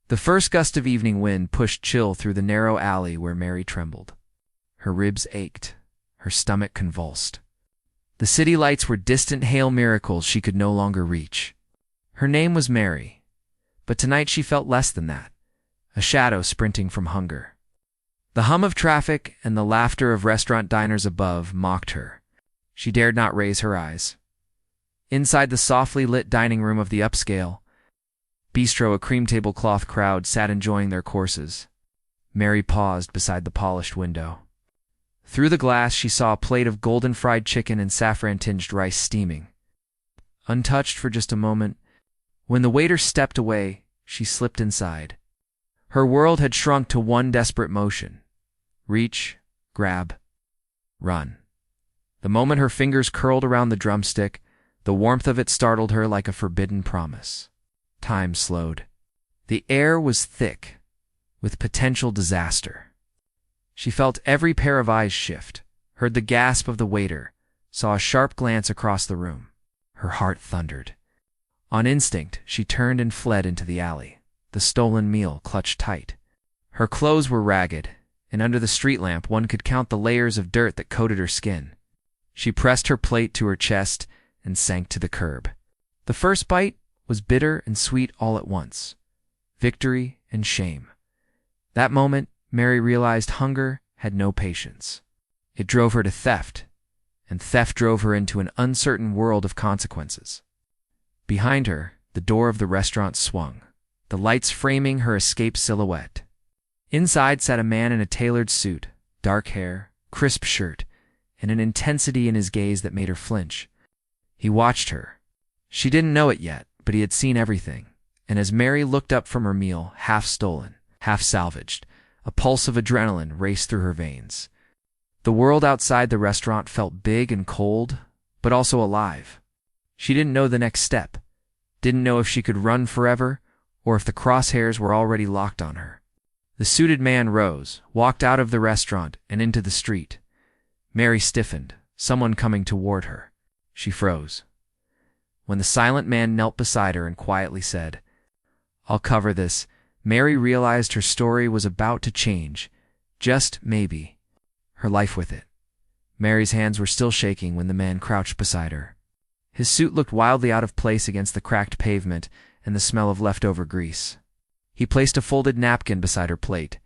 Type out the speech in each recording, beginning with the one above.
The first gust of evening wind pushed chill through the narrow alley where Mary trembled. Her ribs ached, her stomach convulsed. The city lights were distant hail miracles she could no longer reach. Her name was Mary, but tonight she felt less than that, a shadow sprinting from hunger. The hum of traffic and the laughter of restaurant diners above mocked her. She dared not raise her eyes. Inside the softly lit dining room of the upscale bistro, a cream tablecloth crowd sat enjoying their courses. Mary paused beside the polished window. Through the glass she saw a plate of golden fried chicken and saffron-tinged rice steaming. Untouched for just a moment, when the waiter stepped away, she slipped inside. Her world had shrunk to one desperate motion: reach, grab, run. The moment her fingers curled around the drumstick, the warmth of it startled her like a forbidden promise. Time slowed. The air was thick with potential disaster. She felt every pair of eyes shift, heard the gasp of the waiter, saw a sharp glance across the room. Her heart thundered. On instinct, she turned and fled into the alley, the stolen meal clutched tight. Her clothes were ragged, and under the street lamp one could count the layers of dirt that coated her skin. She pressed her plate to her chest and sank to the curb. The first bite was bitter and sweet all at once. Victory and shame. That moment, Mary realized hunger had no patience. It drove her to theft, and theft drove her into an uncertain world of consequences. Behind her, the door of the restaurant swung, the lights framing her escape silhouette. Inside sat a man in a tailored suit, dark hair, crisp shirt, and an intensity in his gaze that made her flinch. He watched her. She didn't know it yet, but he had seen everything, and as Mary looked up from her meal, half stolen, half salvaged, a pulse of adrenaline raced through her veins. The world outside the restaurant felt big and cold, but also alive. She didn't know the next step, didn't know if she could run forever, or if the crosshairs were already locked on her. The suited man rose, walked out of the restaurant and into the street. Mary stiffened, someone coming toward her. She froze. When the silent man knelt beside her and quietly said, "I'll cover this," Mary realized her story was about to change, just maybe, her life with it. Mary's hands were still shaking when the man crouched beside her. His suit looked wildly out of place against the cracked pavement and the smell of leftover grease. He placed a folded napkin beside her plate,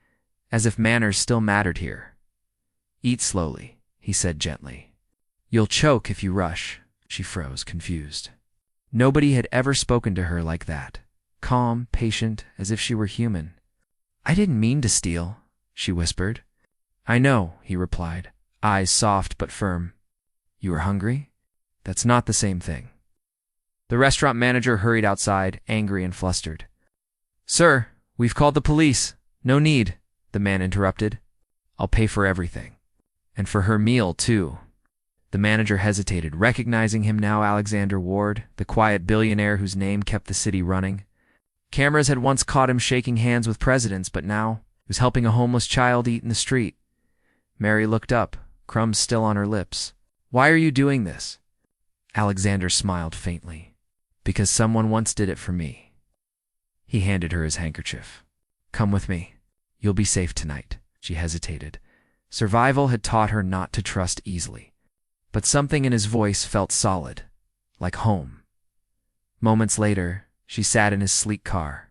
as if manners still mattered here. "Eat slowly," he said gently. "You'll choke if you rush." She froze, confused. Nobody had ever spoken to her like that, calm, patient, as if she were human. "I didn't mean to steal," she whispered. "I know," he replied, eyes soft but firm. "You were hungry? That's not the same thing." The restaurant manager hurried outside, angry and flustered. "Sir, we've called the police." "No need," the man interrupted. "I'll pay for everything. And for her meal, too." The manager hesitated, recognizing him now, Alexander Ward, the quiet billionaire whose name kept the city running. Cameras had once caught him shaking hands with presidents, but now he was helping a homeless child eat in the street. Mary looked up, crumbs still on her lips. "Why are you doing this?" Alexander smiled faintly. "Because someone once did it for me." He handed her his handkerchief. "Come with me. You'll be safe tonight." She hesitated. Survival had taught her not to trust easily. But something in his voice felt solid, like home. Moments later, she sat in his sleek car,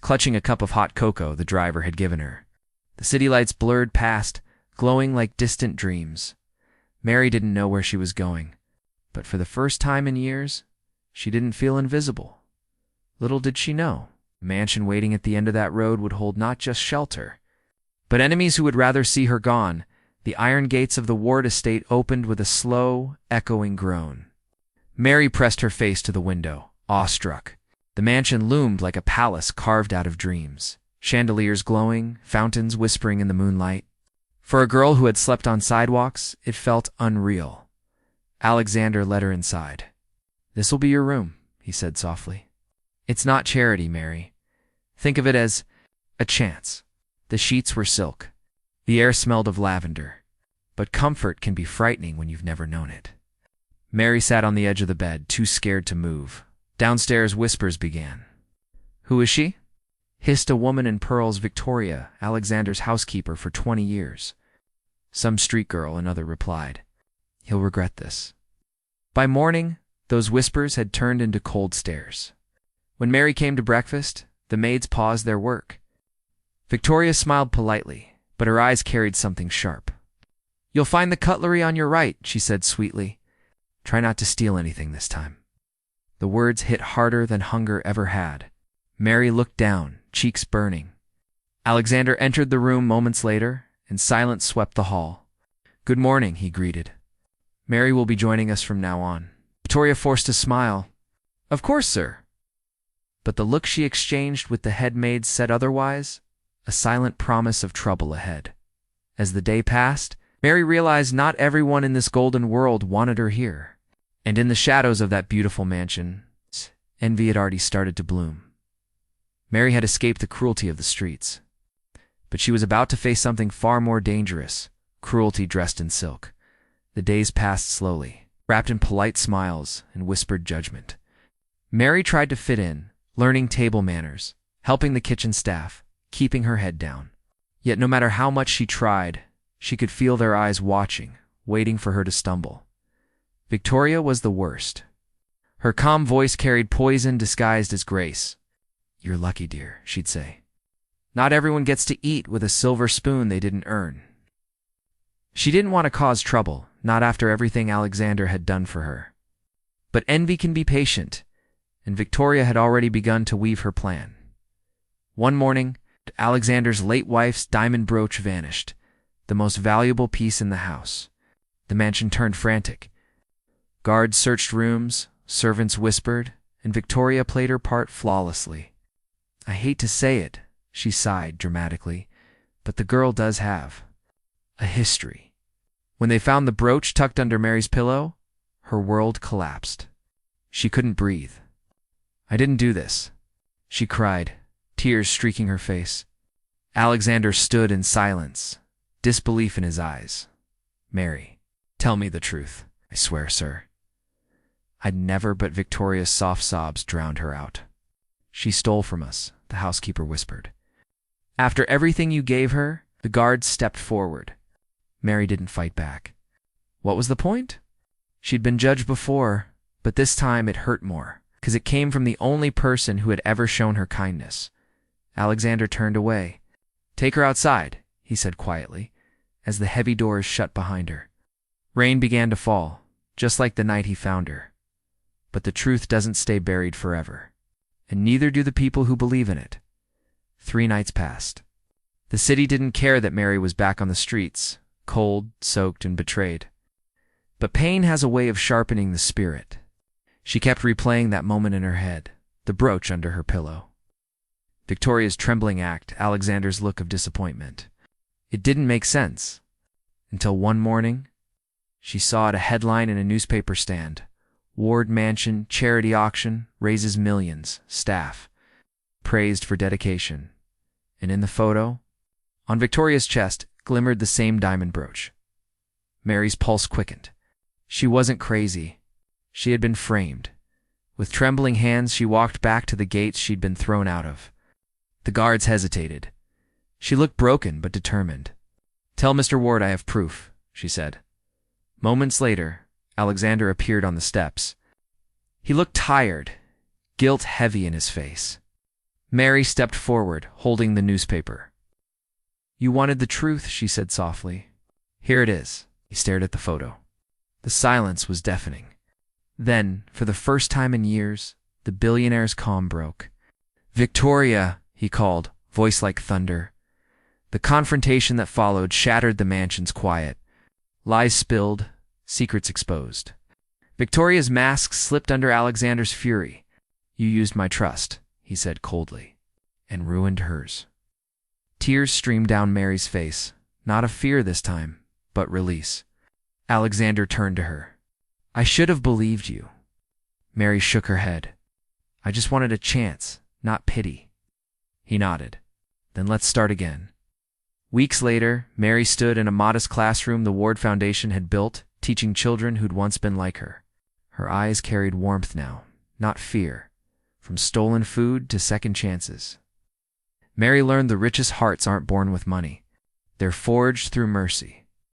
clutching a cup of hot cocoa the driver had given her. The city lights blurred past, glowing like distant dreams. Mary didn't know where she was going, but for the first time in years, she didn't feel invisible. Little did she know, the mansion waiting at the end of that road would hold not just shelter, but enemies who would rather see her gone. The iron gates of the Ward estate opened with a slow, echoing groan. Mary pressed her face to the window, awestruck. The mansion loomed like a palace carved out of dreams, chandeliers glowing, fountains whispering in the moonlight. For a girl who had slept on sidewalks, it felt unreal. Alexander led her inside. "This'll be your room," he said softly. "It's not charity, Mary. Think of it as a chance." The sheets were silk. The air smelled of lavender. But comfort can be frightening when you've never known it. Mary sat on the edge of the bed, too scared to move. Downstairs, whispers began. "Who is she?" hissed a woman in pearls. Victoria, Alexander's housekeeper for 20 years. Some street girl, another replied. He'll regret this. By morning, those whispers had turned into cold stares. When Mary came to breakfast, the maids paused their work. Victoria smiled politely, but her eyes carried something sharp. You'll find the cutlery on your right, she said sweetly. Try not to steal anything this time. The words hit harder than hunger ever had. Mary looked down, cheeks burning. Alexander entered the room moments later, and silence swept the hall. Good morning, he greeted. Mary will be joining us from now on. Victoria forced a smile. Of course, sir. But the look she exchanged with the head maid said otherwise, a silent promise of trouble ahead. As the day passed, Mary realized not everyone in this golden world wanted her here. And in the shadows of that beautiful mansion, envy had already started to bloom. Mary had escaped the cruelty of the streets. But she was about to face something far more dangerous, cruelty dressed in silk. The days passed slowly, wrapped in polite smiles and whispered judgment. Mary tried to fit in, learning table manners, helping the kitchen staff, keeping her head down. Yet no matter how much she tried, she could feel their eyes watching, waiting for her to stumble. Victoria was the worst. Her calm voice carried poison disguised as grace. You're lucky, dear, she'd say. Not everyone gets to eat with a silver spoon they didn't earn. She didn't want to cause trouble, not after everything Alexander had done for her. But envy can be patient, and Victoria had already begun to weave her plan. One morning, Alexander's late wife's diamond brooch vanished, the most valuable piece in the house. The mansion turned frantic. Guards searched rooms, servants whispered, and Victoria played her part flawlessly. I hate to say it, she sighed dramatically, but the girl does have a history. When they found the brooch tucked under Mary's pillow, her world collapsed. She couldn't breathe. I didn't do this, she cried, tears streaking her face. Alexander stood in silence, disbelief in his eyes. Mary, tell me the truth. I swear, sir. I'd never, but Victoria's soft sobs drowned her out. She stole from us, the housekeeper whispered. After everything you gave her, the guards stepped forward. Mary didn't fight back. What was the point? She'd been judged before, but this time it hurt more, because it came from the only person who had ever shown her kindness. Alexander turned away. Take her outside, he said quietly, as the heavy doors shut behind her. Rain began to fall, just like the night he found her. But the truth doesn't stay buried forever, and neither do the people who believe in it. 3 nights passed. The city didn't care that Mary was back on the streets, cold, soaked, and betrayed. But pain has a way of sharpening the spirit. She kept replaying that moment in her head, the brooch under her pillow. Victoria's trembling act, Alexander's look of disappointment. It didn't make sense. Until one morning, she saw it a headline in a newspaper stand. Ward Mansion Charity Auction raises millions, staff. Praised for dedication. And in the photo, on Victoria's chest, glimmered the same diamond brooch. Mary's pulse quickened. She wasn't crazy. She had been framed. With trembling hands, she walked back to the gates she'd been thrown out of. The guards hesitated. She looked broken but determined. Tell Mr. Ward I have proof, she said. Moments later, Alexander appeared on the steps. He looked tired, guilt heavy in his face. Mary stepped forward, holding the newspaper. You wanted the truth, she said softly. Here it is. He stared at the photo. The silence was deafening. Then, for the first time in years, the billionaire's calm broke. Victoria, he called, voice like thunder. The confrontation that followed shattered the mansion's quiet. Lies spilled, secrets exposed. Victoria's mask slipped under Alexander's fury. You used my trust, he said coldly, and ruined hers. Tears streamed down Mary's face, not of fear this time, but release. Alexander turned to her. I should have believed you. Mary shook her head. I just wanted a chance, not pity. He nodded. Then let's start again. Weeks later, Mary stood in a modest classroom the Ward Foundation had built, teaching children who'd once been like her. Her eyes carried warmth now, not fear, from stolen food to second chances. Mary learned the richest hearts aren't born with money. They're forged through mercy.